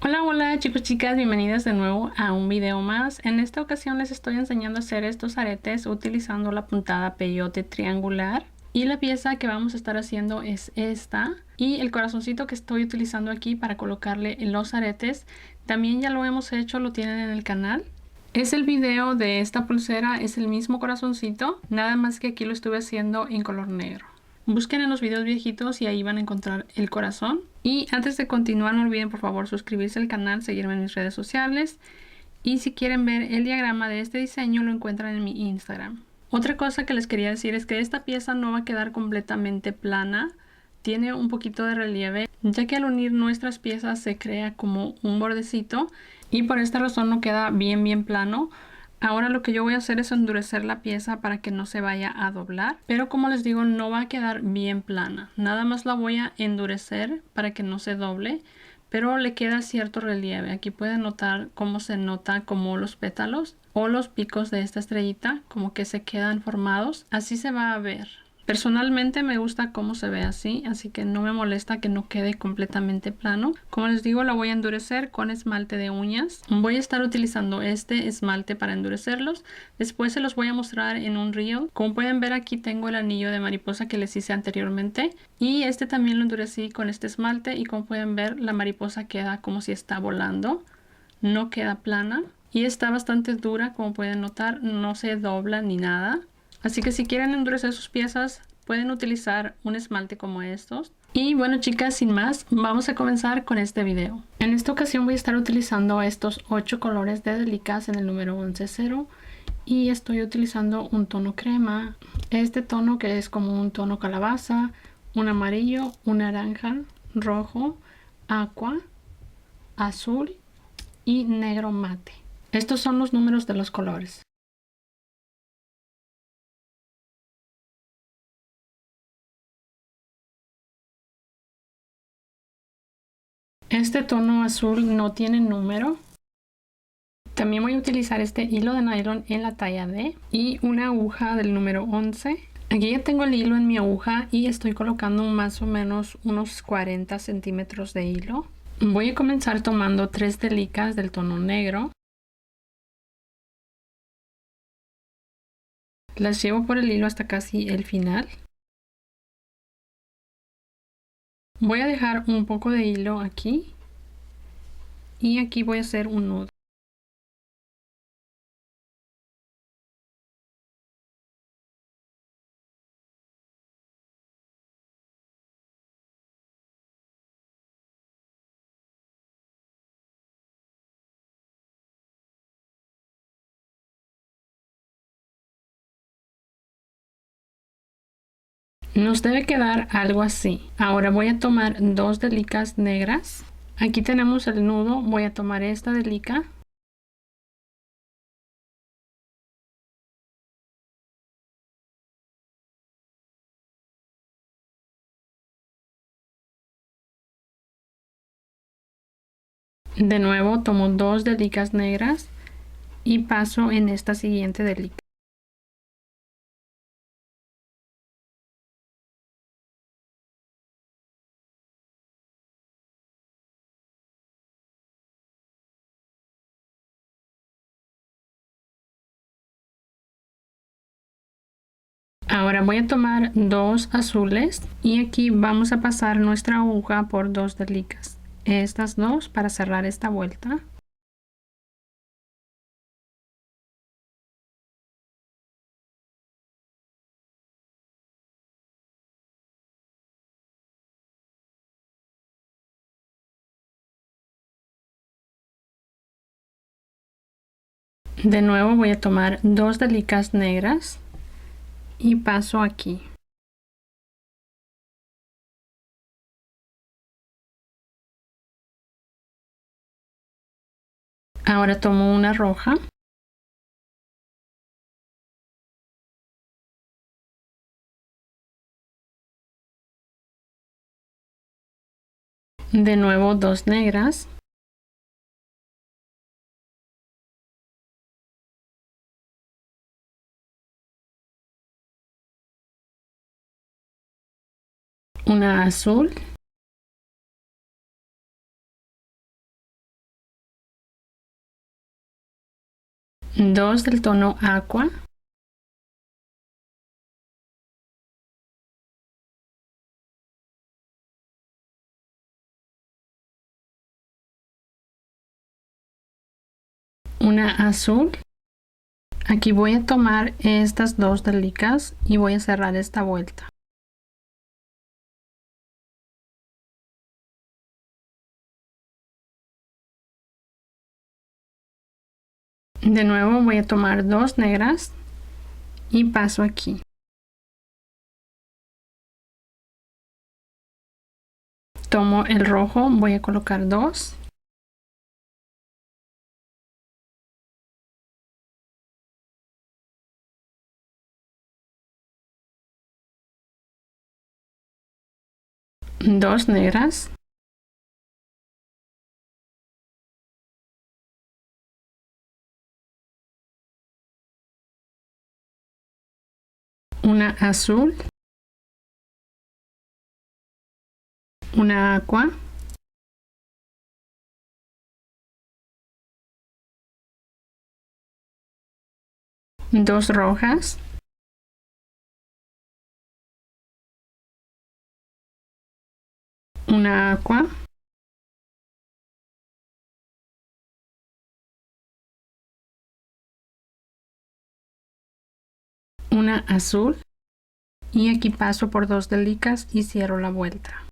Hola, hola chicos, chicas, bienvenidas de nuevo a un video más. En esta ocasión les estoy enseñando a hacer estos aretes utilizando la puntada peyote triangular. Y la pieza que vamos a estar haciendo es esta. Y el corazoncito que estoy utilizando aquí para colocarle en los aretes, también ya lo hemos hecho, lo tienen en el canal. Es el video de esta pulsera, es el mismo corazoncito, nada más que aquí lo estuve haciendo en color negro. Busquen en los videos viejitos y ahí van a encontrar el corazón. Y antes de continuar, no olviden por favor suscribirse al canal, seguirme en mis redes sociales. Y si quieren ver el diagrama de este diseño, lo encuentran en mi Instagram. Otra cosa que les quería decir es que esta pieza no va a quedar completamente plana. Tiene un poquito de relieve, ya que al unir nuestras piezas se crea como un bordecito y por esta razón no queda bien plano. Ahora lo que yo voy a hacer es endurecer la pieza para que no se vaya a doblar, pero como les digo no va a quedar bien plana. Nada más la voy a endurecer para que no se doble, pero le queda cierto relieve. Aquí pueden notar cómo se nota como los pétalos o los picos de esta estrellita como que se quedan formados. Así se va a ver. Personalmente me gusta cómo se ve así, así que no me molesta que no quede completamente plano. Como les digo, la voy a endurecer con esmalte de uñas. Voy a estar utilizando este esmalte para endurecerlos. Después se los voy a mostrar en un reel. Como pueden ver, aquí tengo el anillo de mariposa que les hice anteriormente. Y este también lo endurecí con este esmalte y como pueden ver, la mariposa queda como si está volando. No queda plana. Y está bastante dura, como pueden notar, no se dobla ni nada. Así que si quieren endurecer sus piezas, pueden utilizar un esmalte como estos. Y bueno chicas, sin más, vamos a comenzar con este video. En esta ocasión voy a estar utilizando estos 8 colores de Delicas en el número 11-0 y estoy utilizando un tono crema. Este tono que es como un tono calabaza, un amarillo, un naranja, rojo, aqua, azul y negro mate. Estos son los números de los colores. Este tono azul no tiene número. También voy a utilizar este hilo de nylon en la talla D y una aguja del número 11. Aquí ya tengo el hilo en mi aguja y estoy colocando más o menos unos 40 centímetros de hilo. Voy a comenzar tomando 3 delicas del tono negro. Las llevo por el hilo hasta casi el final. Voy a dejar un poco de hilo aquí y aquí voy a hacer un nudo. Nos debe quedar algo así. Ahora voy a tomar 2 delicas negras. Aquí tenemos el nudo. Voy a tomar esta delica. De nuevo tomo 2 delicas negras y paso en esta siguiente delica. Ahora voy a tomar 2 azules y aquí vamos a pasar nuestra aguja por 2 delicas. Estas dos para cerrar esta vuelta. De nuevo voy a tomar 2 delicas negras y paso aquí. Ahora tomo una roja. De nuevo 2 negras. Una azul. 2 del tono aqua, una azul. Aquí voy a tomar estas dos delicas y voy a cerrar esta vuelta. De nuevo voy a tomar dos negras y paso aquí. Tomo el rojo, voy a colocar dos. Dos negras. Una azul. Una aqua. Dos rojas. Una aqua. Una azul. Y aquí paso por dos delicas y cierro la vuelta.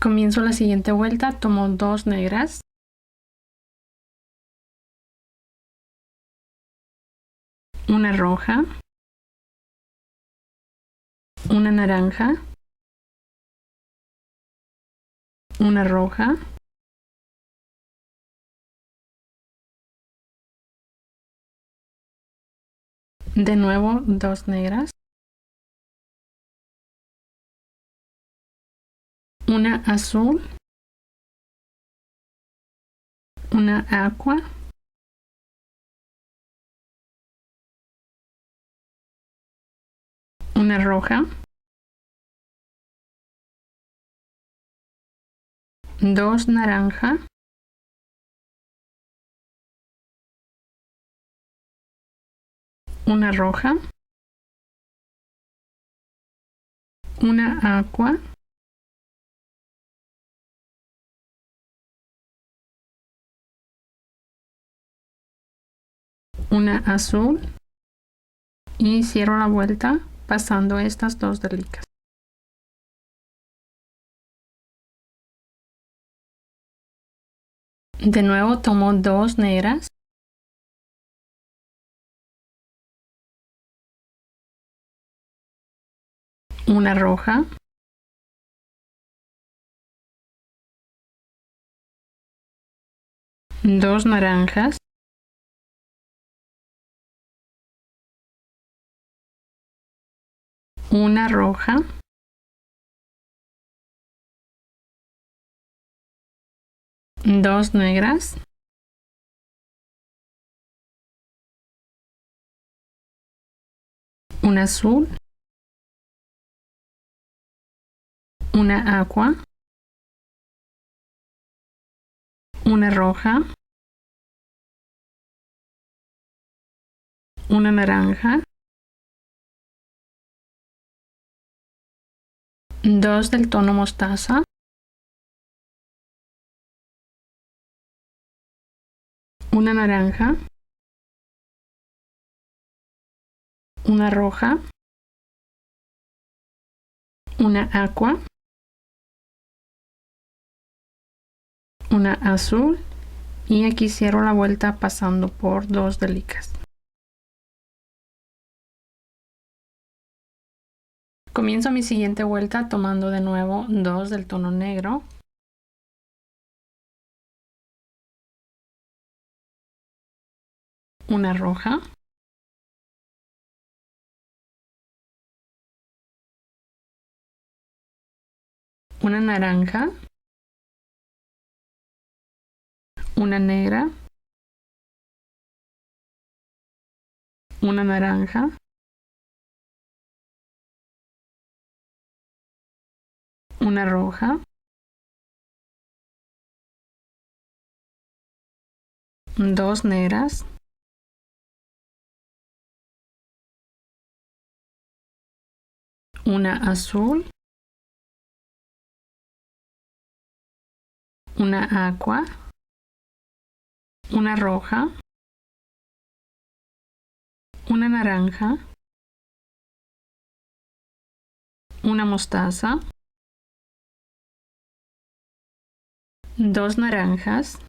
Comienzo la siguiente vuelta, tomo dos negras. Una roja. Una naranja. Una roja. De nuevo dos negras. Una azul. Una aqua. Una roja. Dos naranja. Una roja. Una aqua. Una azul y cierro la vuelta pasando estas dos delicas. De nuevo tomo dos negras. Una roja. Dos naranjas. Una roja. Dos negras. Un azul. Una aqua. Una roja. Una naranja. Dos del tono mostaza. Una naranja. Una roja. Una aqua. Una azul y aquí cierro la vuelta pasando por dos delicas. Comienzo mi siguiente vuelta tomando de nuevo dos del tono negro. Una roja. Una naranja. Una negra. Una naranja. Una roja. 2 negras, una azul, una aqua, una roja, una naranja, una mostaza, 2 naranjas,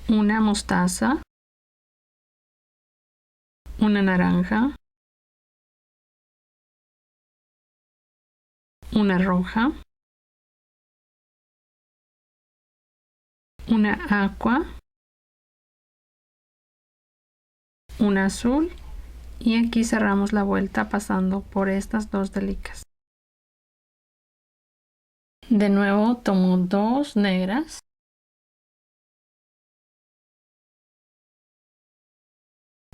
una mostaza, una naranja, una roja, una aqua, una azul y aquí cerramos la vuelta pasando por estas 2 delicas. De nuevo tomo 2 negras,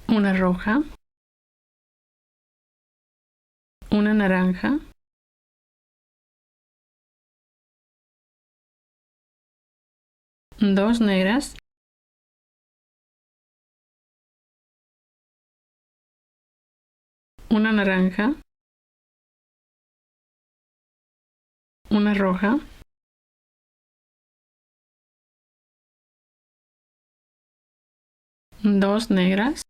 una roja, una naranja, dos negras, una naranja, una roja, dos negras,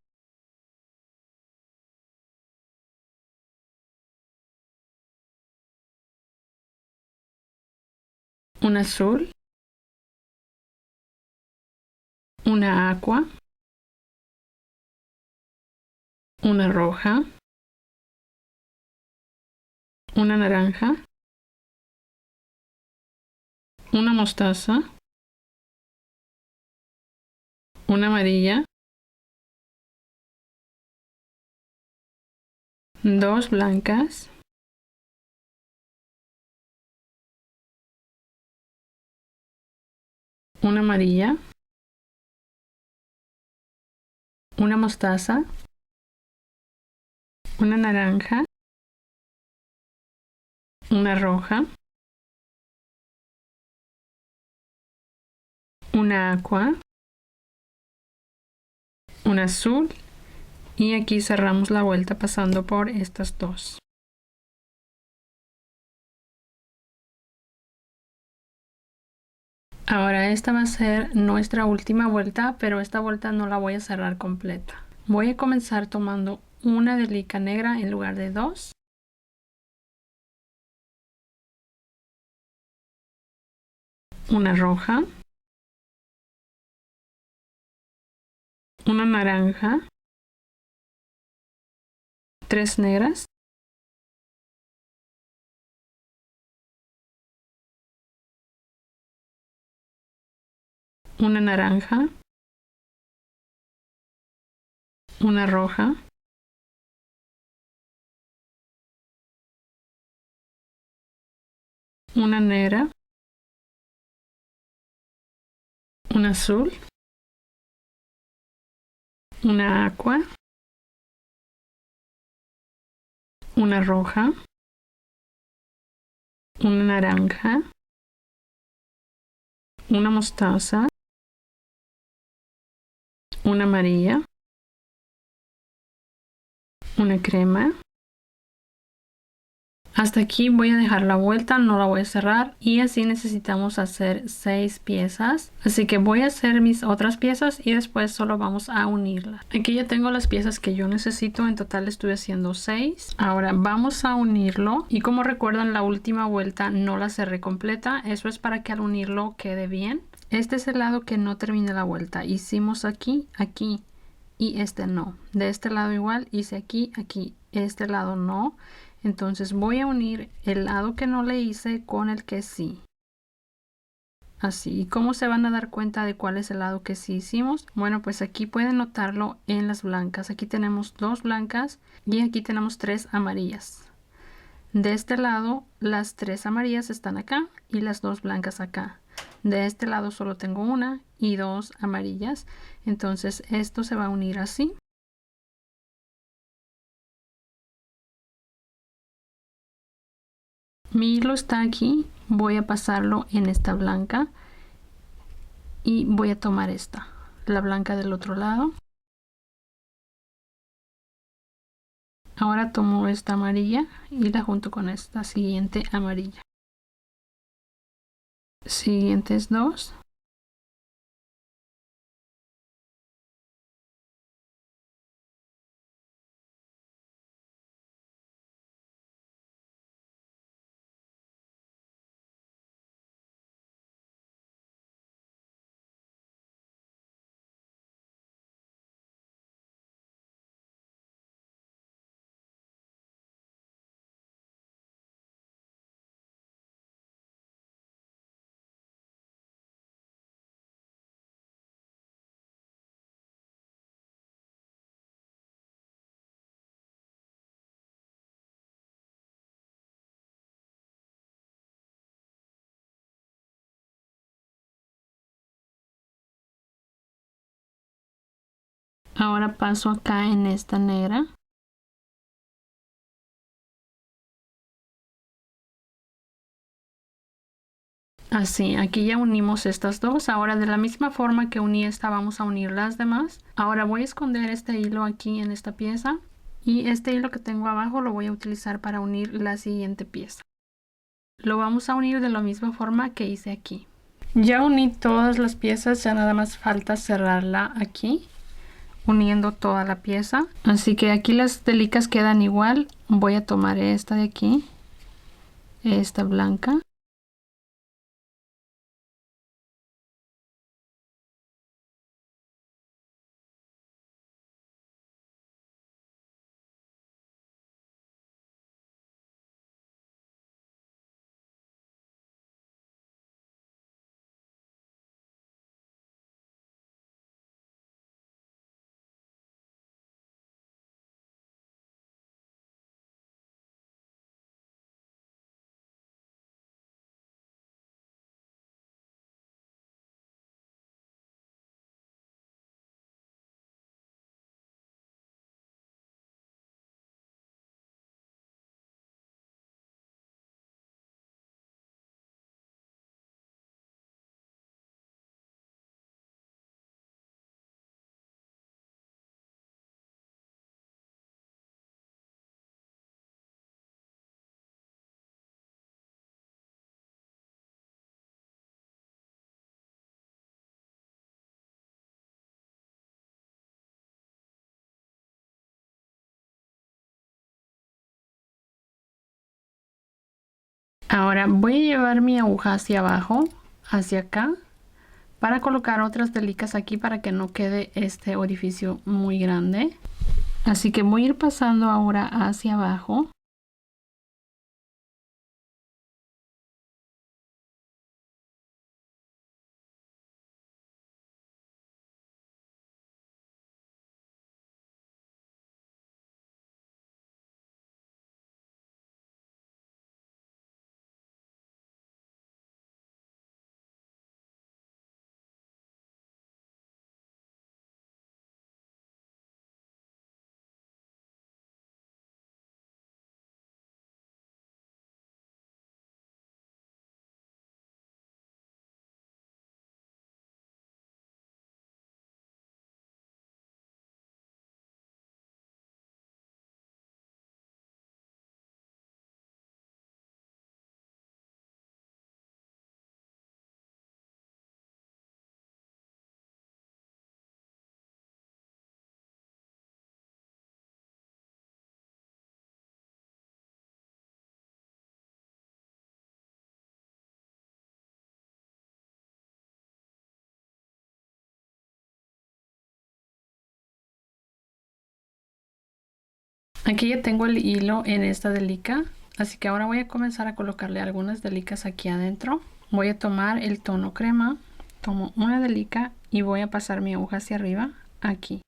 un azul, una aqua, una roja, una naranja, una mostaza, una amarilla, dos blancas, una amarilla, una mostaza, una naranja, una roja, una aqua, un azul y aquí cerramos la vuelta pasando por estas 2. Ahora esta va a ser nuestra última vuelta, pero esta vuelta no la voy a cerrar completa. Voy a comenzar tomando una delica negra en lugar de 2. Una roja. Una naranja. 3 negras. Una naranja. Una roja. Una negra. Un azul. Una aqua. Una roja. Una naranja. Una mostaza. Una amarilla. Una crema. Hasta aquí voy a dejar la vuelta, no la voy a cerrar y así necesitamos hacer 6 piezas. Así que voy a hacer mis otras piezas y después solo vamos a unirlas. Aquí ya tengo las piezas que yo necesito, en total estuve haciendo 6. Ahora vamos a unirlo y como recuerdan la última vuelta no la cerré completa, eso es para que al unirlo quede bien. Este es el lado que no termina la vuelta, hicimos aquí, aquí y este no. De este lado igual hice aquí, aquí, este lado no. Entonces voy a unir el lado que no le hice con el que sí. Así. ¿Y cómo se van a dar cuenta de cuál es el lado que sí hicimos? Bueno, pues aquí pueden notarlo en las blancas. Aquí tenemos 2 blancas y aquí tenemos 3 amarillas. De este lado las 3 amarillas están acá y las 2 blancas acá. De este lado solo tengo una y 2 amarillas. Entonces esto se va a unir así. Mi hilo está aquí, voy a pasarlo en esta blanca y voy a tomar esta, la blanca del otro lado. Ahora tomo esta amarilla y la junto con esta siguiente amarilla. Siguientes dos. Ahora paso acá en esta negra. Así, aquí ya unimos estas dos. Ahora de la misma forma que uní esta, vamos a unir las demás. Ahora voy a esconder este hilo aquí en esta pieza. Y este hilo que tengo abajo lo voy a utilizar para unir la siguiente pieza. Lo vamos a unir de la misma forma que hice aquí. Ya uní todas las piezas, ya nada más falta cerrarla aquí, uniendo toda la pieza. Así que aquí las delicas quedan igual. Voy a tomar esta de aquí, esta blanca. Ahora voy a llevar mi aguja hacia abajo, hacia acá, para colocar otras delicas aquí para que no quede este orificio muy grande. Así que voy a ir pasando ahora hacia abajo. Aquí ya tengo el hilo en esta delica, así que ahora voy a comenzar a colocarle algunas delicas aquí adentro. Voy a tomar el tono crema, tomo una delica y voy a pasar mi aguja hacia arriba, aquí.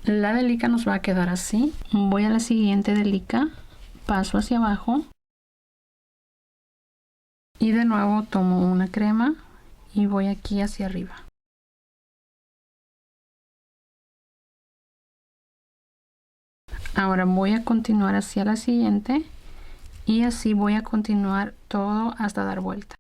La delica nos va a quedar así. Voy a la siguiente delica, paso hacia abajo y de nuevo tomo una crema y voy aquí hacia arriba. Ahora voy a continuar hacia la siguiente y así voy a continuar todo hasta dar vuelta.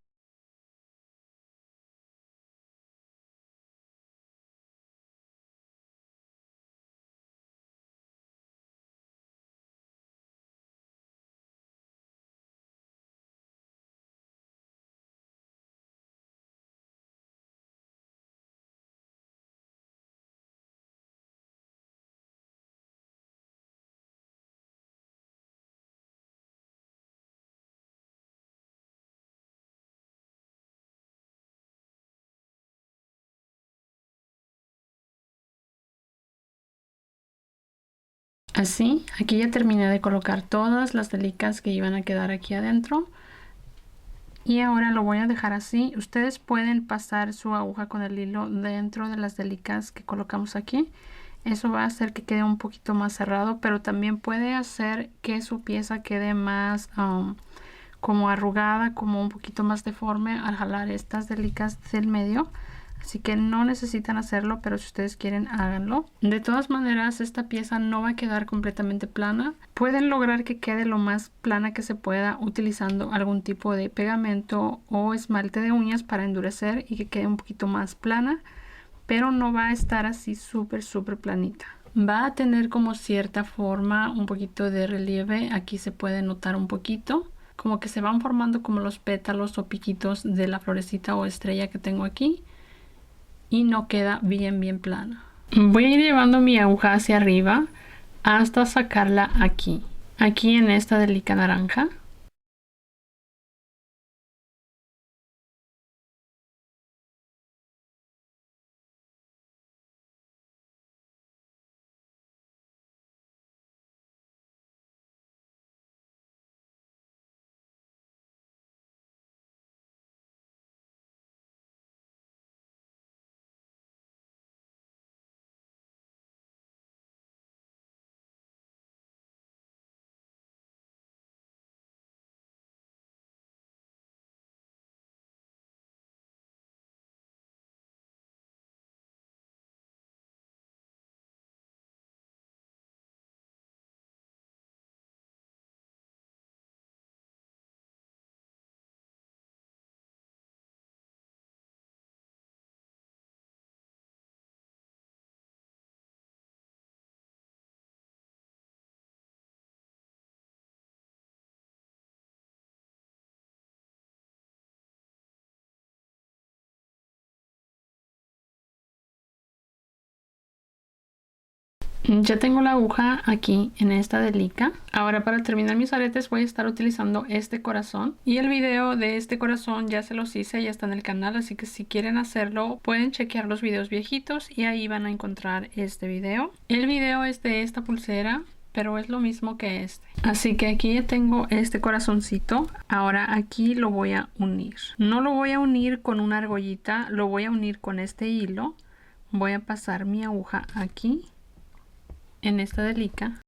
Así, aquí ya terminé de colocar todas las delicas que iban a quedar aquí adentro. Y ahora lo voy a dejar así. Ustedes pueden pasar su aguja con el hilo dentro de las delicas que colocamos aquí. Eso va a hacer que quede un poquito más cerrado, pero también puede hacer que su pieza quede más como arrugada, como un poquito más deforme al jalar estas delicas del medio. Así que no necesitan hacerlo, pero si ustedes quieren, háganlo. De todas maneras, esta pieza no va a quedar completamente plana. Pueden lograr que quede lo más plana que se pueda utilizando algún tipo de pegamento o esmalte de uñas para endurecer y que quede un poquito más plana, pero no va a estar así súper planita. Va a tener como cierta forma, un poquito de relieve. Aquí se puede notar un poquito, como que se van formando como los pétalos o piquitos de la florecita o estrella que tengo aquí. Y no queda bien plana. Voy a ir llevando mi aguja hacia arriba hasta sacarla aquí en esta delica naranja. Ya tengo la aguja aquí en esta delica. Ahora, para terminar mis aretes voy a estar utilizando este corazón. Y el video de este corazón ya se los hice, ya está en el canal. Así que si quieren hacerlo pueden chequear los videos viejitos y ahí van a encontrar este video. El video es de esta pulsera, pero es lo mismo que este. Así que aquí ya tengo este corazoncito. Ahora aquí lo voy a unir. No lo voy a unir con una argollita, lo voy a unir con este hilo. Voy a pasar mi aguja aquí en esta delica.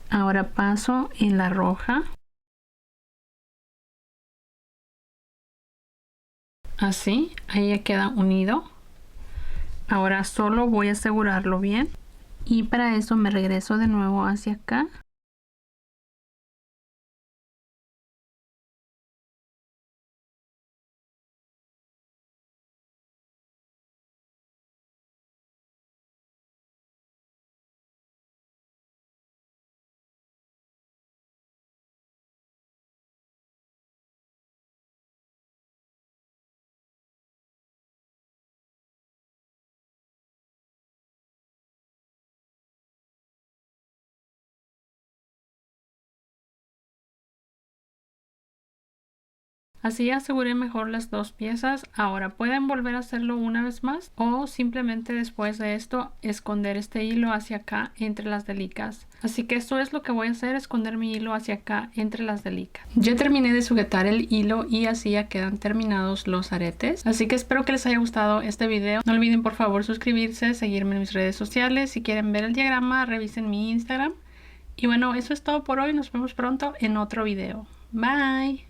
Ahora paso en la roja. Así, ahí ya queda unido. Ahora solo voy a asegurarlo bien. Y para eso me regreso de nuevo hacia acá. Así aseguré mejor las dos piezas. Ahora pueden volver a hacerlo una vez más o simplemente después de esto esconder este hilo hacia acá entre las delicas. Así que esto es lo que voy a hacer, esconder mi hilo hacia acá entre las delicas. Ya terminé de sujetar el hilo y así ya quedan terminados los aretes. Así que espero que les haya gustado este video. No olviden por favor suscribirse, seguirme en mis redes sociales. Si quieren ver el diagrama, revisen mi Instagram. Y bueno, eso es todo por hoy. Nos vemos pronto en otro video. Bye.